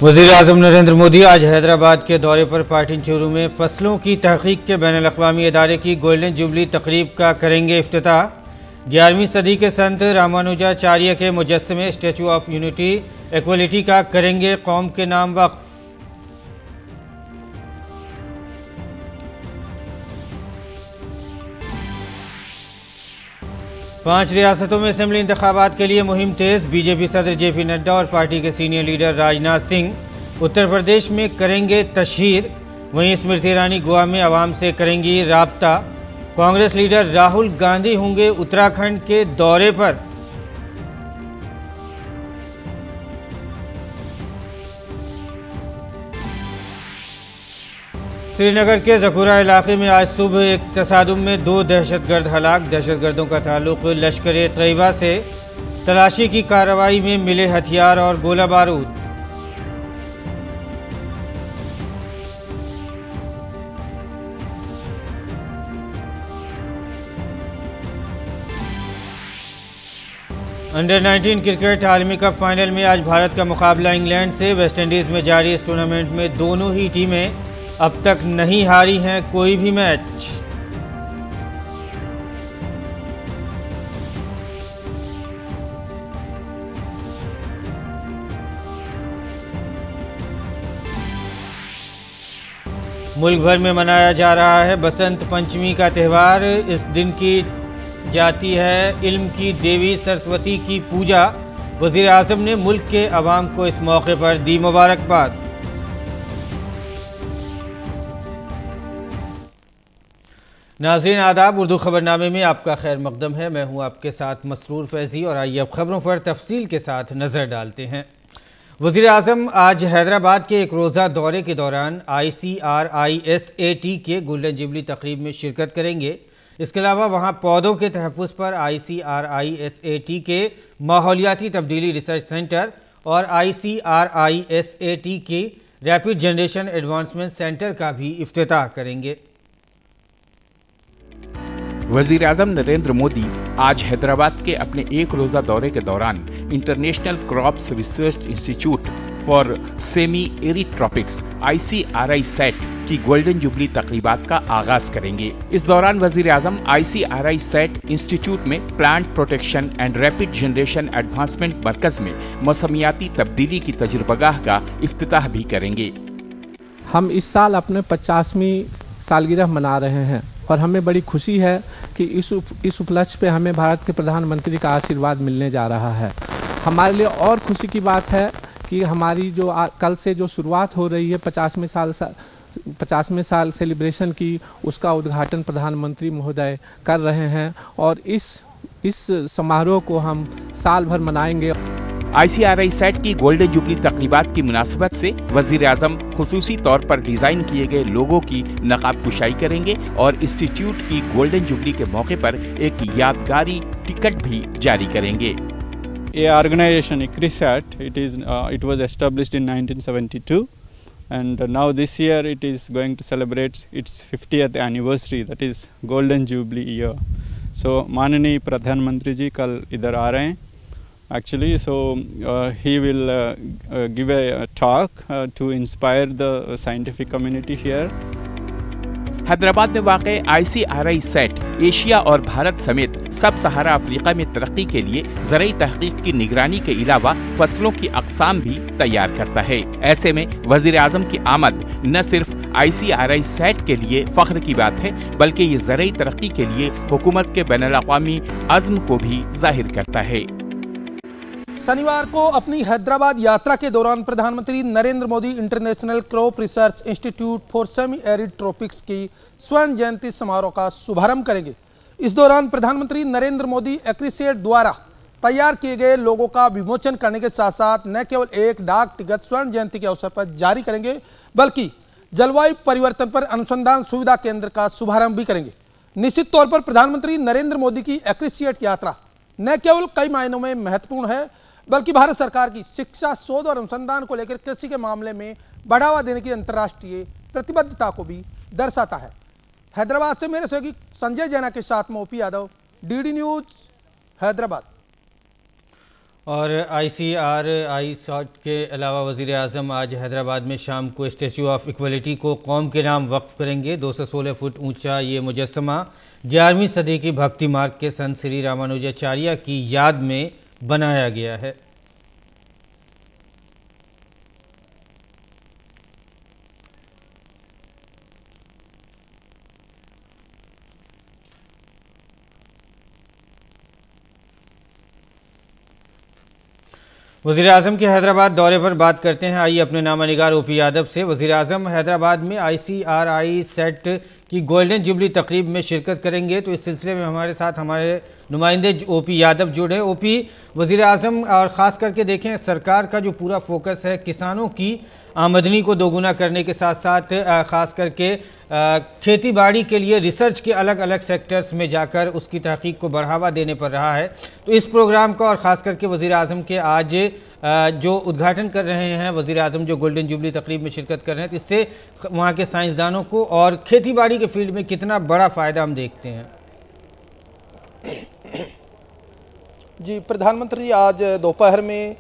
वज़ीर-ए-आज़म नरेंद्र मोदी आज हैदराबाद के दौरे पर पाटिनचेरू में फसलों की तहकीक के बैनुल-अक़वामी इदारे की गोल्डन जुबली तकरीब का करेंगे इफ्तिताह। 11वीं सदी के संत रामानुजाचार्य के मुजस्समे स्टैचू ऑफ यूनिटी इक्वलिटी का करेंगे कौम के नाम वक्फ। पांच रियासतों में असेंबली इंतखाबात के लिए मुहिम तेज। बीजेपी सदर जेपी नड्डा और पार्टी के सीनियर लीडर राजनाथ सिंह उत्तर प्रदेश में करेंगे तशहीर। वहीं स्मृति ईरानी गोवा में आवाम से करेंगी राब्ता। कांग्रेस लीडर राहुल गांधी होंगे उत्तराखंड के दौरे पर। श्रीनगर के जखूरा इलाके में आज सुबह एक तसादुम में 2 दहशतगर्द हलाक। दहशतगर्दों का ताल्लुक लश्कर-ए-तैयबा से। तलाशी की कार्रवाई में मिले हथियार और गोला बारूद। अंडर 19 क्रिकेट आलमी कप फाइनल में आज भारत का मुकाबला इंग्लैंड से। वेस्टइंडीज में जारी इस टूर्नामेंट में दोनों ही टीमें अब तक नहीं हारी हैं कोई भी मैच। मुल्क भर में मनाया जा रहा है बसंत पंचमी का त्यौहार। इस दिन की जाती है इल्म की देवी सरस्वती की पूजा। वज़ीर-ए-आज़म ने मुल्क के अवाम को इस मौके पर दी मुबारकबाद। नाज़रीन आदाब, उर्दू खबरनामे में आपका खैर मकदम है। मैं हूं आपके साथ मसरूर फैज़ी और आइए अब खबरों पर तफसील के साथ नज़र डालते हैं। वज़ीर-ए-आज़म आज हैदराबाद के एक रोज़ा दौरे के दौरान ICRISAT के गोल्डन जुबली तकरीब में शिरकत करेंगे। इसके अलावा वहां पौधों के तहफ़्फ़ुज़ पर ICRISAT के माहौलियाती तब्दीली रिसर्च सेंटर और ICRISAT के रैपिड जनरेशन एडवांसमेंट सेंटर का भी इफ्तिताह करेंगे। वज़ीर-ए-आज़म नरेंद्र मोदी आज हैदराबाद के अपने एक रोज़ा दौरे के दौरान international crops research institute for semi arid tropics ICRISAT की गोल्डन जुबली तकरीबात का आगाज करेंगे। इस दौरान वज़ीर-ए-आज़म ICRISAT इंस्टीट्यूट में plant protection and rapid generation advancement मरकज में मौसमियाती तब्दीली की तजुर्बागाह का इफ्तिताह भी करेंगे। हम इस साल अपने 50वीं सालगिरह मना रहे हैं और हमें बड़ी खुशी है कि इस उपलक्ष्य पे हमें भारत के प्रधानमंत्री का आशीर्वाद मिलने जा रहा है। हमारे लिए और खुशी की बात है कि हमारी जो कल से जो शुरुआत हो रही है 50वें साल सेलिब्रेशन की, उसका उद्घाटन प्रधानमंत्री महोदय कर रहे हैं और इस समारोह को हम साल भर मनाएंगे। ICRISAT की गोल्डन जुबली तकरीबात की मुनासिबत से वज़ीर-ए-आज़म खुसूसी तौर पर डिज़ाइन किए गए लोगो की नकाब कुशाई करेंगे और इंस्टीट्यूट की गोल्डन जुबली के मौके पर एक यादगारी टिकट भी जारी करेंगे। A organization ICRISAT, it was established in 1972 and now this year it is going to celebrate its 50th anniversary, that is golden jubilee year. So माननीय प्रधानमंत्री जी कल इधर आ रहे हैं actually, so he will give a talk to inspire the scientific community here. Hyderabad में वाक़े ICRISAT Asia और भारत समेत सब सहारा अफ्रीका में तरक्की के लिए ज़राई तहकीक की निगरानी के अलावा फसलों की अक़साम भी तैयार करता है। ऐसे में वज़ीर-ए-आज़म की आमद न सिर्फ ICRISAT के लिए फ़ख्र की बात है, बल्कि ये ज़राई तरक्की के लिए हुकूमत के बैनुल-अक़वामी अज़्म को भी ज़ाहिर करता है। शनिवार को अपनी हैदराबाद यात्रा के दौरान प्रधानमंत्री Narendra Modi international crop research institute for semi arid tropics की स्वर्ण जयंती समारोह का शुभारंभ करेंगे। इस दौरान प्रधानमंत्री नरेंद्र मोदी ICRISAT द्वारा तैयार किए गए लोगों का विमोचन करने के साथ साथ न केवल एक डाक टिकट स्वर्ण जयंती के अवसर पर जारी करेंगे, बल्कि जलवायु परिवर्तन पर अनुसंधान सुविधा केंद्र का शुभारंभ भी करेंगे। निश्चित तौर पर प्रधानमंत्री नरेंद्र मोदी की ICRISAT यात्रा न केवल कई मायनों में महत्वपूर्ण है, बल्कि भारत सरकार की शिक्षा, शोध और अनुसंधान को लेकर कृषि के मामले में बढ़ावा देने की अंतर्राष्ट्रीय प्रतिबद्धता को भी दर्शाता है। हैदराबाद से मेरे सहयोगी संजय जैना के साथ में OP Yadav, DD news Hyderabad. और ICRI के अलावा वज़ीर आज़म आज हैदराबाद में शाम को स्टैचू ऑफ इक्वलिटी को कौम के नाम वक्फ करेंगे। 216 फुट ऊंचा ये मुजस्समा 11वीं सदी की भक्ति मार्ग के संत श्री रामानुजाचार्य की याद में बनाया गया है। वज़ीर आज़म के हैदराबाद दौरे पर बात करते हैं। आइए अपने नामानिगार OP यादव से। वज़ीर आज़म हैदराबाद में ICRI सेट की गोल्डन जुबली तकरीब में शिरकत करेंगे, तो इस सिलसिले में हमारे साथ हमारे नुमाइंदे OP यादव जुड़े। OP, वज़ीर आज़म और ख़ास करके देखें सरकार का जो पूरा फोकस है किसानों की आमदनी को दोगुना करने के साथ साथ ख़ास करके खेती बाड़ी के लिए रिसर्च के अलग अलग सेक्टर्स में जाकर उसकी तहकीक को बढ़ावा देने पर रहा है। तो इस प्रोग्राम का और ख़ास करके वज़ीर आज़म के आज जो उद्घाटन कर रहे हैं, वज़ीर आज़म जो गोल्डन जुबली तकरीब में शिरकत कर रहे हैं, तो इससे वहाँ के साइंसदानों को और खेती बाड़ी के फील्ड में कितना बड़ा फ़ायदा हम देखते हैं। जी, प्रधानमंत्री आज दोपहर में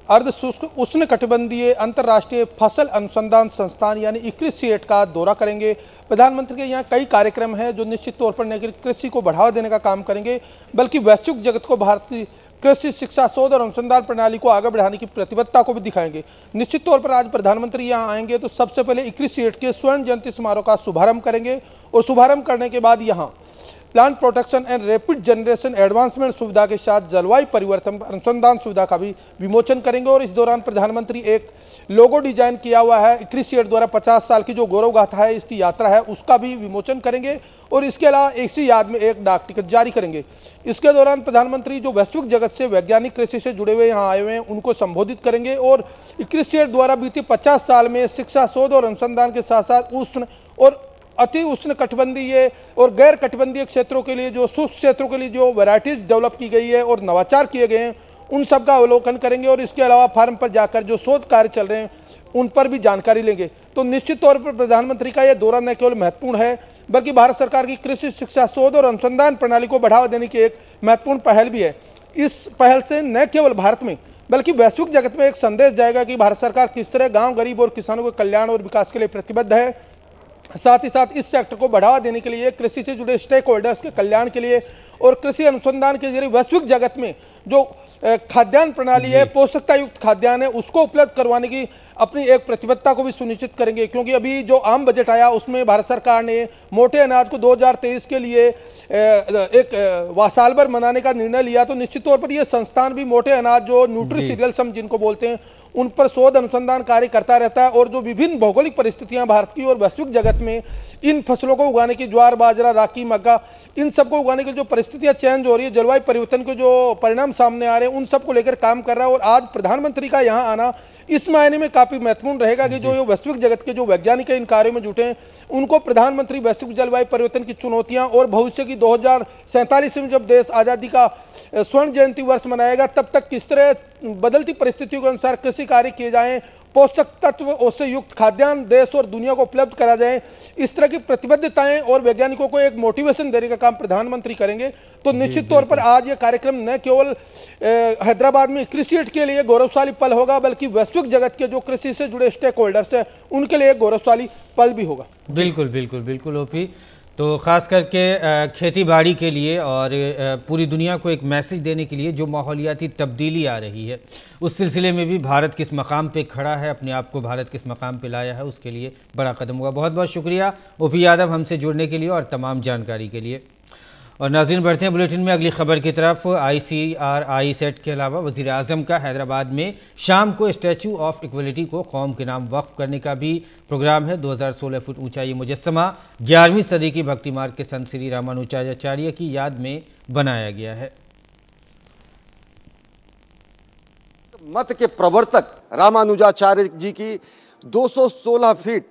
अर्ध शुष्क उष्ण कटिबंधीय अंतर्राष्ट्रीय फसल अनुसंधान संस्थान यानी ICRI का दौरा करेंगे। प्रधानमंत्री के यहाँ कई कार्यक्रम हैं जो निश्चित तौर पर न केवल कृषि को बढ़ावा देने का काम करेंगे बल्कि वैश्विक जगत को भारतीय कृषि शिक्षा शोध और अनुसंधान प्रणाली को आगे बढ़ाने की प्रतिबद्धता को भी दिखाएंगे। निश्चित तौर पर आज प्रधानमंत्री यहाँ आएंगे तो सबसे पहले ICRI के स्वर्ण जयंती समारोह का शुभारंभ करेंगे और शुभारंभ करने के बाद यहाँ plant protection and rapid generation advancement सुविधा के साथ जलवायु परिवर्तन अनुसंधान सुविधा का भी विमोचन करेंगे। और इस दौरान प्रधानमंत्री एक लोगो डिजाइन किया हुआ है ICRI द्वारा 50 साल की जो गौरव गाथा है, इसकी यात्रा है, उसका भी विमोचन करेंगे और इसके अलावा इसी याद में एक डाक टिकट जारी करेंगे। इसके दौरान प्रधानमंत्री जो वैश्विक जगत से वैज्ञानिक कृषि से जुड़े हुए यहाँ आए हुए हैं उनको संबोधित करेंगे और ICRI द्वारा बीते 50 साल में शिक्षा शोध और अनुसंधान के साथ साथ उष्ण और अति उष्ण कटिबंधीय और गैर कटिबंधीय क्षेत्रों के लिए जो शुष्क क्षेत्रों के लिए जो वैरायटीज डेवलप की गई है और नवाचार किए गए हैं उन सब का अवलोकन करेंगे और इसके अलावा फार्म पर जाकर जो शोध कार्य चल रहे हैं उन पर भी जानकारी लेंगे। तो निश्चित तौर पर प्रधानमंत्री का यह दौरा न केवल महत्वपूर्ण है बल्कि भारत सरकार की कृषि शिक्षा शोध और अनुसंधान प्रणाली को बढ़ावा देने की एक महत्वपूर्ण पहल भी है। इस पहल से न केवल भारत में बल्कि वैश्विक जगत में एक संदेश जाएगा कि भारत सरकार किस तरह गांव गरीब और किसानों के कल्याण और विकास के लिए प्रतिबद्ध है। साथ ही साथ इस सेक्टर को बढ़ावा देने के लिए कृषि से जुड़े स्टेक होल्डर्स के कल्याण के लिए और कृषि अनुसंधान के जरिए वैश्विक जगत में जो खाद्यान्न प्रणाली है, पोषकता युक्त खाद्यान्न है, उसको उपलब्ध करवाने की अपनी एक प्रतिबद्धता को भी सुनिश्चित करेंगे। क्योंकि अभी जो आम बजट आया उसमें भारत सरकार ने मोटे अनाज को 2023 के लिए एक साल भर मनाने का निर्णय लिया। तो निश्चित तौर पर यह संस्थान भी मोटे अनाज जो न्यूट्रीसीरियल्स जिनको बोलते हैं उन पर शोध अनुसंधान कार्य करता रहता है और जो विभिन्न भौगोलिक परिस्थितियां भारत की और वैश्विक जगत में इन फसलों को उगाने की ज्वार बाजरा रागी मक्का इन सबको उगाने की जो परिस्थितियां चेंज हो रही है, जलवायु परिवर्तन के जो परिणाम सामने आ रहे हैं उन सबको लेकर काम कर रहा है। और आज प्रधानमंत्री का यहाँ आना इस मायने में काफी महत्वपूर्ण रहेगा कि जो वैश्विक जगत के जो वैज्ञानिक इन कार्यों में जुटे हैं उनको प्रधानमंत्री वैश्विक जलवायु परिवर्तन की चुनौतियां और भविष्य की 2047 में जब देश आजादी का स्वर्ण जयंती वर्ष मनाएगा तब तक किस तरह बदलती परिस्थितियों के अनुसार कृषि कार्य किए जाएं, पोषक तत्व से युक्त खाद्यान्न देश और दुनिया को उपलब्ध करा जाए, इस तरह की प्रतिबद्धताएं और वैज्ञानिकों को एक मोटिवेशन देने का काम प्रधानमंत्री करेंगे। तो निश्चित तौर पर आज ये कार्यक्रम न केवल हैदराबाद में ICRI के लिए गौरवशाली पल होगा बल्कि वैश्विक जगत के जो कृषि से जुड़े स्टेक होल्डर्स हैं उनके लिए एक गौरवशाली पल भी होगा। बिल्कुल बिल्कुल बिल्कुल OP, तो ख़ास करके खेती बाड़ी के लिए और पूरी दुनिया को एक मैसेज देने के लिए जो माहौलियाती तब्दीली आ रही है उस सिलसिले में भी भारत किस मकाम पे खड़ा है, अपने आप को भारत किस मकाम पे लाया है, उसके लिए बड़ा कदम होगा। बहुत बहुत शुक्रिया OP यादव हमसे जुड़ने के लिए और तमाम जानकारी के लिए। और नाज़रीन बढ़ते हैं बुलेटिन में अगली खबर की तरफ। ICRI सेट के अलावा वज़ीर आज़म का हैदराबाद में शाम को स्टैचू ऑफ इक्वलिटी को कौम के नाम वक्फ करने का भी प्रोग्राम है। 2016 फुट ऊंचा ये मुजस्समा 11वीं सदी की भक्ति मार्ग के संत श्री रामानुजाचार्य की याद में बनाया गया है। मत के प्रवर्तक रामानुजाचार्य जी की 216 फीट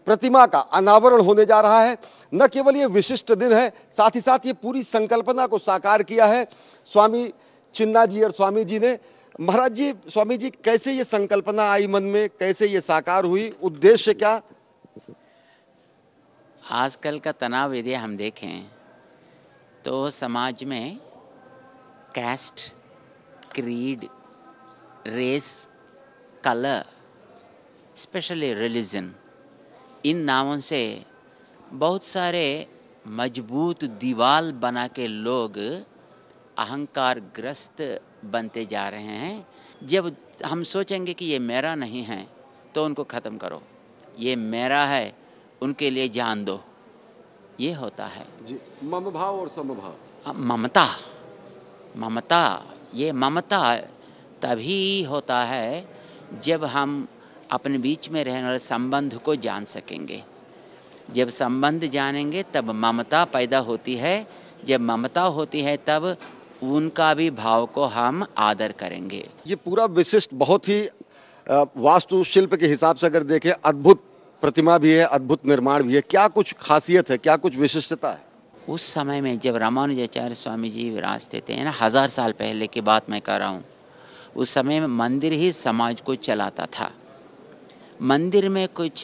प्रतिमा का अनावरण होने जा रहा है। न केवल ये विशिष्ट दिन है, साथ ही साथ ये पूरी संकल्पना को साकार किया है स्वामी चिन्ना जी और स्वामी जी ने। महाराज जी, स्वामी जी, कैसे ये संकल्पना आई मन में, कैसे ये साकार हुई, उद्देश्य क्या? आजकल का तनाव यदि हम देखें तो समाज में caste creed, race, color, specially religion, इन नामों से बहुत सारे मजबूत दीवार बना के लोग अहंकार ग्रस्त बनते जा रहे हैं। जब हम सोचेंगे कि ये मेरा नहीं है तो उनको ख़त्म करो, ये मेरा है उनके लिए जान दो, ये होता है जी। मम भाव और समभाव, ममता, ममता, ये ममता तभी होता है जब हम अपने बीच में रहने वाले संबंध को जान सकेंगे। जब संबंध जानेंगे तब ममता पैदा होती है, जब ममता होती है तब उनका भी भाव को हम आदर करेंगे। ये पूरा विशिष्ट, बहुत ही वास्तुशिल्प के हिसाब से अगर देखें, अद्भुत प्रतिमा भी है, अद्भुत निर्माण भी है। क्या कुछ खासियत है, क्या कुछ विशिष्टता है? उस समय में जब रामानुजाचार्य स्वामी जी विराजते थे ना, 1000 साल पहले की बात मैं कर रहा हूँ, उस समय में मंदिर ही समाज को चलाता था। मंदिर में कुछ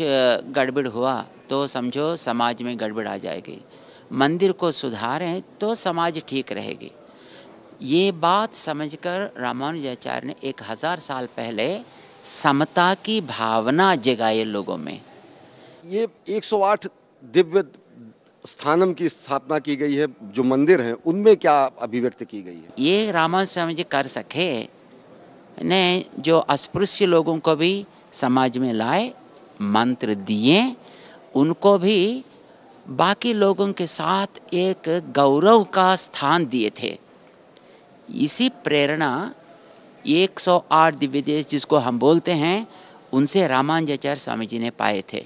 गड़बड़ हुआ तो समझो समाज में गड़बड़ आ जाएगी, मंदिर को सुधारें तो समाज ठीक रहेगी। ये बात समझकर रामानुजाचार्य ने 1000 साल पहले समता की भावना जगाई लोगों में। ये 108 दिव्य स्थानम की स्थापना की गई है, जो मंदिर हैं उनमें क्या अभिव्यक्त की गई है? ये रामानुजाचार्य जी कर सके ने, जो अस्पृश्य लोगों को भी समाज में लाए, मंत्र दिए, उनको भी बाकी लोगों के साथ एक गौरव का स्थान दिए थे। इसी प्रेरणा 108 दिव्य देश जिसको हम बोलते हैं, उनसे रामानुजाचार्य स्वामी जी ने पाए थे।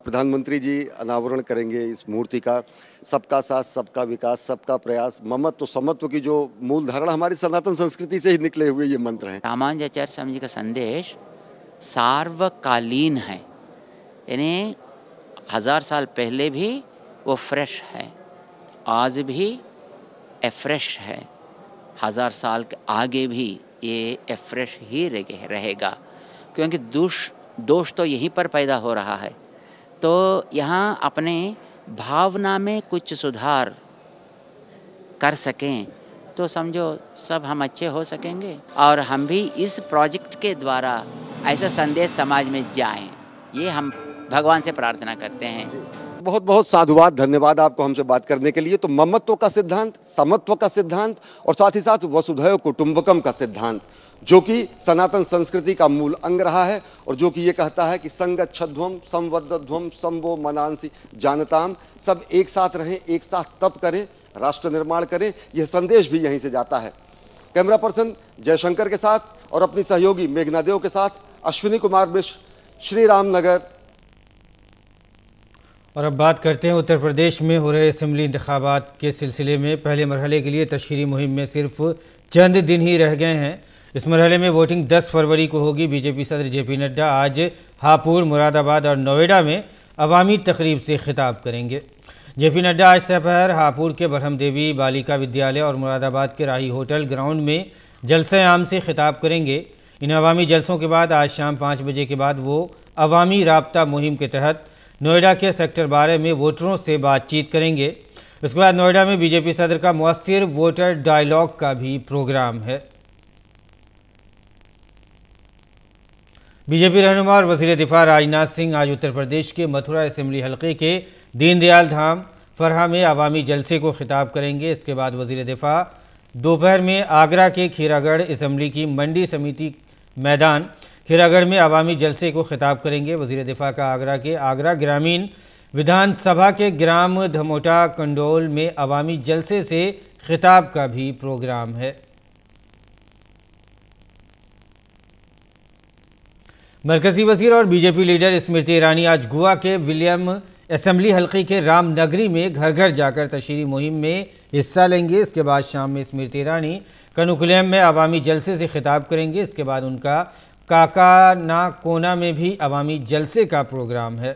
प्रधानमंत्री जी अनावरण करेंगे इस मूर्ति का। सबका साथ, सबका विकास, सबका प्रयास, ममत्व समत्व की जो मूल धारणा हमारी सनातन संस्कृति से ही निकले हुए ये मंत्र हैं। रामानुजाचार्य स्वामी जी का संदेश सार्वकालीन है, यानी 1000 साल पहले भी वो फ्रेश है, आज भी फ्रेश है, 1000 साल के आगे भी ये फ्रेश ही रहेगा, क्योंकि दोष तो यहीं पर पैदा हो रहा है। तो यहाँ अपने भावना में कुछ सुधार कर सकें तो समझो सब हम अच्छे हो सकेंगे, और हम भी इस प्रोजेक्ट के द्वारा ऐसा संदेश समाज में जाएं, ये हम भगवान से प्रार्थना करते हैं। बहुत बहुत साधुवाद, धन्यवाद आपको हमसे बात करने के लिए। तो ममत्व का सिद्धांत, समत्व का सिद्धांत और साथ ही साथ वसुधैव कुटुंबकम का सिद्धांत, जो कि सनातन संस्कृति का मूल अंग रहा है और जो कि ये कहता है कि संगच्छध्वम संवदध्वम संवो मनांसी जानताम, सब एक साथ रहें, एक साथ तप करें, राष्ट्र निर्माण करें। यह संदेश भी यहीं से जाता है। कैमरा पर्सन जयशंकर के साथ और अपनी सहयोगी मेघना देव के साथ अश्विनी कुमार मिश्र, श्री राम नगर। और अब बात करते हैं उत्तर प्रदेश में हो रहे असेंबली इंतखाबात के सिलसिले में। पहले मरहले के लिए तशहीरी मुहिम में सिर्फ चंद दिन ही रह गए हैं। इस मरहले में वोटिंग 10 फरवरी को होगी। बीजेपी सदर जेपी नड्डा आज हापुड़, मुरादाबाद और नोएडा में अवामी तकरीब से खिताब करेंगे। जेपी नड्डा आज दोपहर हापुड़ के बरहम देवी बालिका विद्यालय और मुरादाबाद के राही होटल ग्राउंड में जलसे आम से खिताब करेंगे। इन अवामी जलसों के बाद आज शाम 5 बजे के बाद वो अवामी राब्ता मुहिम के तहत नोएडा के सेक्टर 12 में वोटरों से बातचीत करेंगे। इसके बाद नोएडा में बीजेपी सदर का मुअस्सिर वोटर डायलॉग का भी प्रोग्राम है। बीजेपी रहनुमा और वज़ीर दिफा राजनाथ सिंह आज उत्तर प्रदेश के मथुरा असेंबली हलके के दीनदयाल धाम फरहा में अवामी जलसे को खिताब करेंगे। इसके बाद वज़ीर दिफा दोपहर में आगरा के खीरागढ़ असेंबली की मंडी समिति मैदान खीरागढ़ में अवामी जलसे को खिताब करेंगे। वज़ीर दिफा का आगरा के आगरा ग्रामीण विधानसभा के ग्राम धमोटा कंडोल में अवामी जलसे से खिताब का भी प्रोग्राम है। मरकज़ी वज़ीर और बीजेपी लीडर स्मृति ईरानी आज गोवा के विलियम असेंबली हल्के के रामनगरी में घर घर जाकर तशहीरी मुहिम में हिस्सा लेंगे। इसके बाद शाम में स्मृति ईरानी कनुकुलम में अवामी जलसे से खिताब करेंगे। इसके बाद उनका काकानाकोना में भी अवामी जलसे का प्रोग्राम है।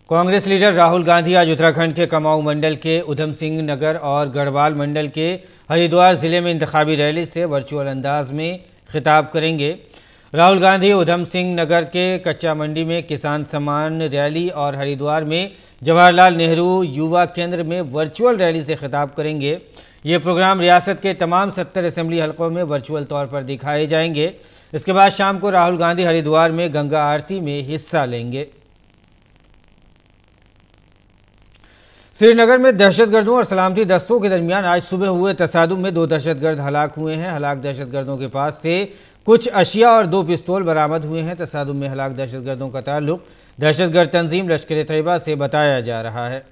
कांग्रेस लीडर राहुल गांधी आज उत्तराखंड के कुमाऊं मंडल के उधम सिंह नगर और गढ़वाल मंडल के हरिद्वार ज़िले में इंतखाबी रैली से वर्चुअल अंदाज में खिताब करेंगे। राहुल गांधी उधम सिंह नगर के कच्चा मंडी में किसान सम्मान रैली और हरिद्वार में जवाहरलाल नेहरू युवा केंद्र में वर्चुअल रैली से खिताब करेंगे। ये प्रोग्राम रियासत के तमाम 70 असेंबली हलकों में वर्चुअल तौर पर दिखाए जाएंगे। इसके बाद शाम को राहुल गांधी हरिद्वार में गंगा आरती में हिस्सा लेंगे। श्रीनगर में दहशतगर्दों और सलामती दस्तों के दरमियान आज सुबह हुए तसादुम में 2 दहशतगर्द हलाक हुए हैं। हलाक दहशतगर्दों के पास से कुछ अशिया और 2 पिस्तौल बरामद हुए हैं। तसादुम में हलाक दहशतगर्दों का ताल्लुक दहशतगर्द तंजीम लश्कर तैयबा से बताया जा रहा है।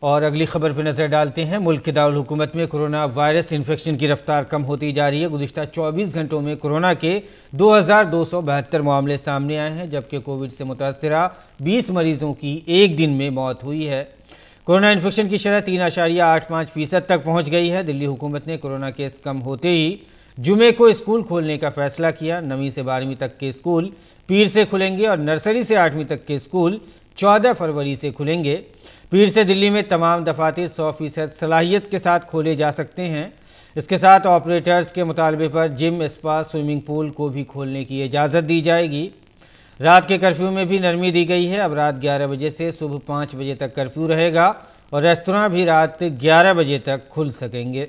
और अगली खबर पर नजर डालते हैं। मुल्क के दारुल हुकूमत में कोरोना वायरस इन्फेक्शन की रफ्तार कम होती जा रही है। गुज़िश्ता 24 घंटों में कोरोना के 2272 मामले सामने आए हैं, जबकि कोविड से मुतासरा 20 मरीजों की एक दिन में मौत हुई है। कोरोना इन्फेक्शन की शरह 3.85% तक पहुँच गई है। दिल्ली हुकूमत ने कोरोना केस कम होते ही जुमे को स्कूल खोलने का फैसला किया। 9वीं से 12वीं तक के स्कूल पीर से खुलेंगे और नर्सरी से 8वीं तक के स्कूल 14 फरवरी से खुलेंगे। पीर से दिल्ली में तमाम दफातर 100% सलाहियत के साथ खोले जा सकते हैं। इसके साथ ऑपरेटर्स के मुतालबे पर जिम, स्पा, स्विमिंग पूल को भी खोलने की इजाज़त दी जाएगी। रात के कर्फ्यू में भी नरमी दी गई है। अब रात 11 बजे से सुबह 5 बजे तक कर्फ्यू रहेगा और रेस्तरां भी रात 11 बजे तक खुल सकेंगे।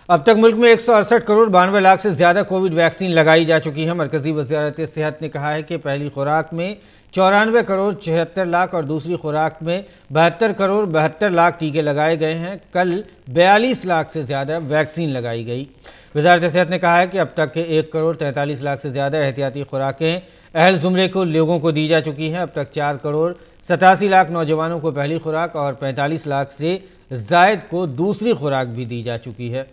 अब तक मुल्क में 168 करोड़ 92 लाख से ज़्यादा कोविड वैक्सीन लगाई जा चुकी है। मरकज़ी वज़ारत सेहत ने कहा है कि पहली खुराक में 94 करोड़ 76 लाख और दूसरी खुराक में 72 करोड़ 72 लाख टीके लगाए गए हैं। कल 42 लाख से ज़्यादा वैक्सीन लगाई गई। वज़ारत सेहत ने कहा है कि अब तक 1 करोड़ 43 लाख से ज़्यादा एहतियाती खुराकें अहल ज़ुमरे को लोगों को दी जा चुकी हैं। अब तक 4 करोड़ 87 लाख नौजवानों को पहली खुराक और 45 लाख से ज़ायद को दूसरी खुराक भी दी जा चुकी है।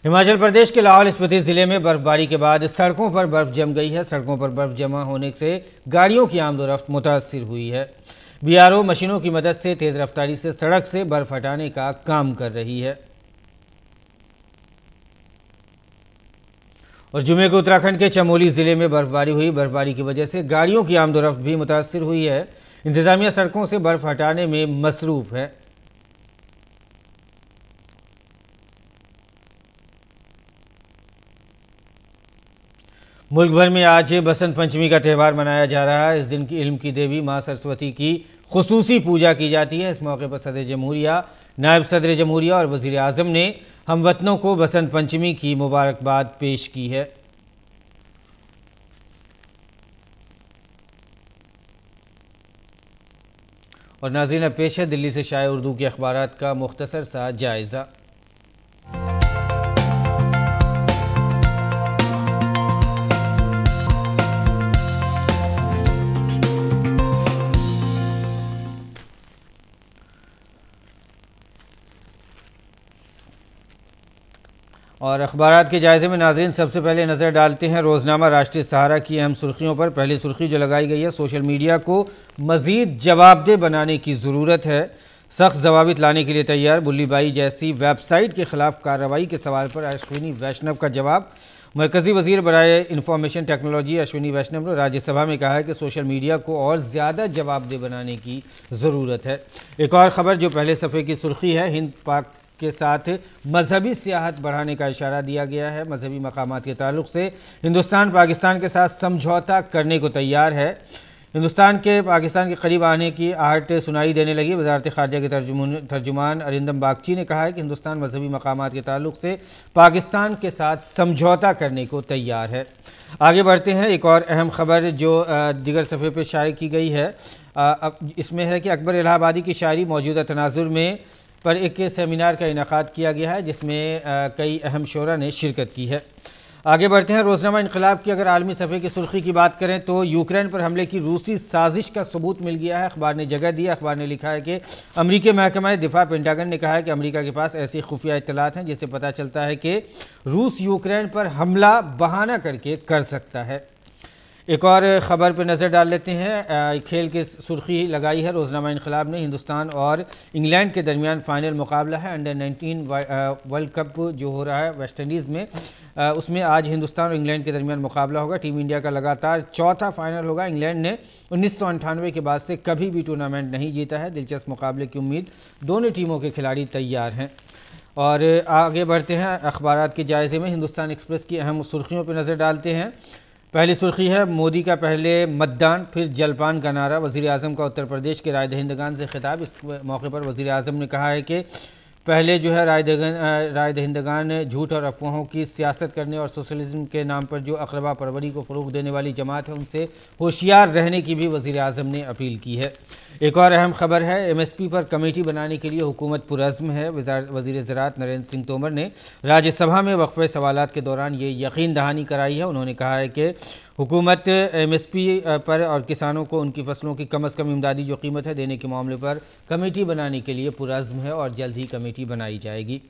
हिमाचल प्रदेश के लाहौल स्पीति ज़िले में बर्फबारी के बाद सड़कों पर बर्फ़ जम गई है। सड़कों पर बर्फ़ जमा होने से गाड़ियों की आमदोरफ्त मुतासिर हुई है। BRO मशीनों की मदद से तेज़ रफ्तारी से सड़क से बर्फ़ हटाने का काम कर रही है। और जुमे को उत्तराखंड के चमोली ज़िले में बर्फबारी हुई। बर्फबारी की वजह से गाड़ियों की आमदोरफ्त भी मुतासिर हुई है। इंतज़ामिया सड़कों से बर्फ़ हटाने में मसरूफ़ है। मुल्क भर में आज बसंत पंचमी का त्यौहार मनाया जा रहा है। इस दिन की इल्म की देवी माँ सरस्वती की खुसूसी पूजा की जाती है। इस मौके पर सदर जमहूरिया, नायब सदर जमहूरिया और वज़ीर आज़म ने हमवतनों को बसंत पंचमी की मुबारकबाद पेश की है। और नाज़रीन, अब पेश है दिल्ली से शाये उर्दू के अखबारात का मुख्तसर सा जायज़ा। और अखबारात के जायज़े में नाज़रीन सबसे पहले नज़र डालते हैं रोज़नामा राष्ट्रीय सहारा की अहम सुर्खियों पर। पहली सुर्खी जो लगाई गई है, सोशल मीडिया को मज़ीद जवाबदेह बनाने की ज़रूरत है, सख्त जवाबित लाने के लिए तैयार। बुल्लीबाई जैसी वेबसाइट के ख़िलाफ़ कार्रवाई के सवाल पर अश्विनी वैष्णव का जवाब। मरकज़ी वज़ीर बराए इंफॉर्मेशन टेक्नोलॉजी अश्विनी वैष्णव ने राज्यसभा में कहा है कि सोशल मीडिया को और ज़्यादा जवाबदेह बनाने की ज़रूरत है। एक और ख़बर जो पहले सफ़े की सुर्खी है, हिंद पाक के साथ मजहबी सियाहत बढ़ाने का इशारा दिया गया है। मजहबी मकामात के ताल्लुक से हिंदुस्तान पाकिस्तान के साथ समझौता करने को तैयार है। हिंदुस्तान के पाकिस्तान के करीब आने की आहट सुनाई देने लगी। वज़ारत ख़ारजा के तर्जुमान अरिंदम बागची ने कहा है कि हिंदुस्तान मजहबी मकामात के ताल्लुक से पाकिस्तान के साथ समझौता करने को तैयार है। आगे बढ़ते हैं। एक और अहम ख़बर जो दिगर सफ़े पर शाये की गई है, इसमें है कि अकबर इलाहाबादी की शायरी मौजूदा तनाजुर में पर एक सेमिनार का इनेकाद किया गया है, जिसमें कई अहम शोरा ने शिरकत की है। आगे बढ़ते हैं। रोज़नामा इनकलाब की अगर आलमी सफ़े की सुर्खी की बात करें तो यूक्रेन पर हमले की रूसी साजिश का सबूत मिल गया है। अखबार ने जगह दिया। अखबार ने लिखा है कि अमरीकी महकमा दिफा पेंटागन ने कहा है कि अमरीका के पास ऐसी खुफिया इत्तलात हैं जिससे पता चलता है कि रूस यूक्रेन पर हमला बहाना करके कर सकता है। एक और ख़बर पर नज़र डाल लेते हैं। खेल की सुर्खी लगाई है रोज़नामा इनकलाब ने। हिंदुस्तान और इंग्लैंड के दरमियान फ़ाइनल मुकाबला है। अंडर 19 वर्ल्ड कप जो हो रहा है वेस्ट इंडीज़ में, उसमें आज हिंदुस्तान और इंग्लैंड के दरमियान मुकाबला होगा। टीम इंडिया का लगातार चौथा फ़ाइनल होगा। इंग्लैंड ने 1998 के बाद से कभी भी टूर्नामेंट नहीं जीता है। दिलचस्प मुकाबले की उम्मीद दोनों टीमों के खिलाड़ी तैयार हैं। और आगे बढ़ते हैं अखबारात के जायज़े में। हिंदुस्तान एक्सप्रेस की अहम सुर्खियों पर नज़र डालते हैं। पहली सुर्खी है मोदी का पहले मतदान फिर जलपान का नारा। वज़ीर आज़म का उत्तर प्रदेश के राय दहिंदगान से खिताब। इस मौके पर वज़ीर आज़म ने कहा है कि पहले जो है राय दहिंदगान झूठ और अफवाहों की सियासत करने और सोशलिज्म के नाम पर जो अक़रबा परवरी को फ़रोग़ देने वाली जमात है उनसे होशियार रहने की भी वज़ीर आज़म ने अपील की है। एक और अहम खबर है, MSP पर कमेटी बनाने के लिए हुकूमत पुरज़्म है। वज़ीर ज़राअत नरेंद्र सिंह तोमर ने राज्यसभा में वक्फ़े सवालात के दौरान ये यकीन दहानी कराई है। उन्होंने कहा है कि हुकूमत MSP पर और किसानों को उनकी फसलों की कम अज़ कम इमदादी जो कीमत है देने के मामले पर कमेटी बनाने के लिए पुरज़्म है और जल्द ही कमेटी बनाई जाएगी।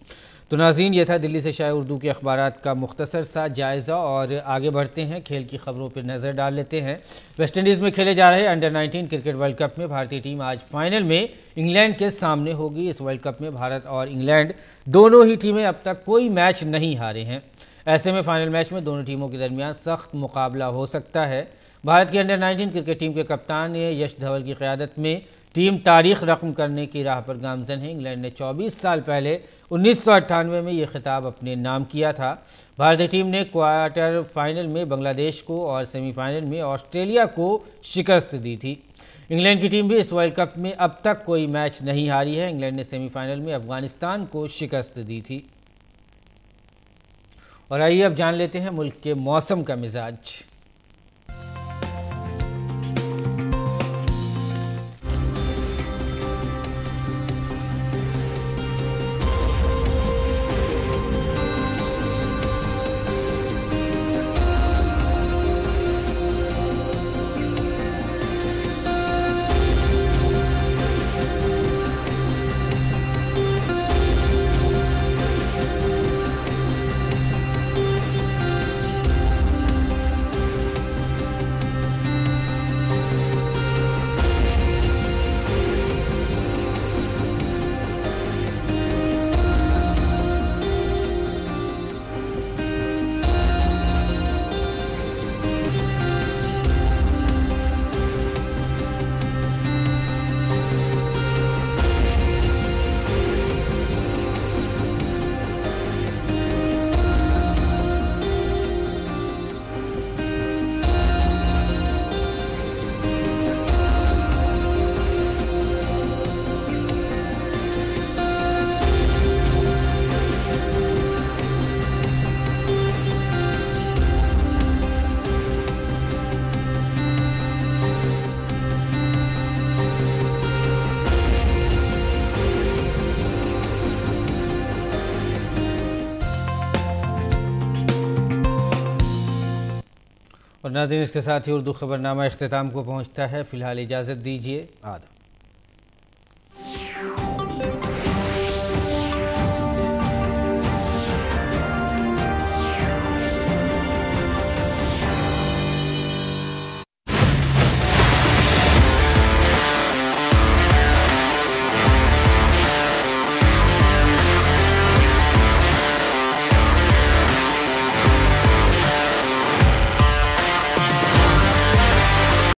तो नाज़रीन, यह था दिल्ली से शाया उर्दू के अखबारात का मुख्तसर सा जायज़ा और आगे बढ़ते हैं, खेल की खबरों पर नज़र डाल लेते हैं। वेस्ट इंडीज़ में खेले जा रहे अंडर-19 क्रिकेट वर्ल्ड कप में भारतीय टीम आज फाइनल में इंग्लैंड के सामने होगी। इस वर्ल्ड कप में भारत और इंग्लैंड दोनों ही टीमें अब तक कोई मैच नहीं हारे हैं। ऐसे में फाइनल मैच में दोनों टीमों के दरमियान सख्त मुकाबला हो सकता है। भारत की अंडर-19 क्रिकेट टीम के कप्तान यश धवल की क़यादत में टीम तारीख रकम करने की राह पर गामज़न है। इंग्लैंड ने 24 साल पहले 1998 में ये खिताब अपने नाम किया था। भारतीय टीम ने क्वार्टर फाइनल में बांग्लादेश को और सेमीफाइनल में ऑस्ट्रेलिया को शिकस्त दी थी। इंग्लैंड की टीम भी इस वर्ल्ड कप में अब तक कोई मैच नहीं हारी है। इंग्लैंड ने सेमीफाइनल में अफगानिस्तान को शिकस्त दी थी। और आइए अब जान लेते हैं मुल्क के मौसम का मिजाज। और नाज़रीन, इसके साथ ही उर्दू खबरनामा इख्तिताम को पहुँचता है। फ़िलहाल इजाज़त दीजिए। आदाब।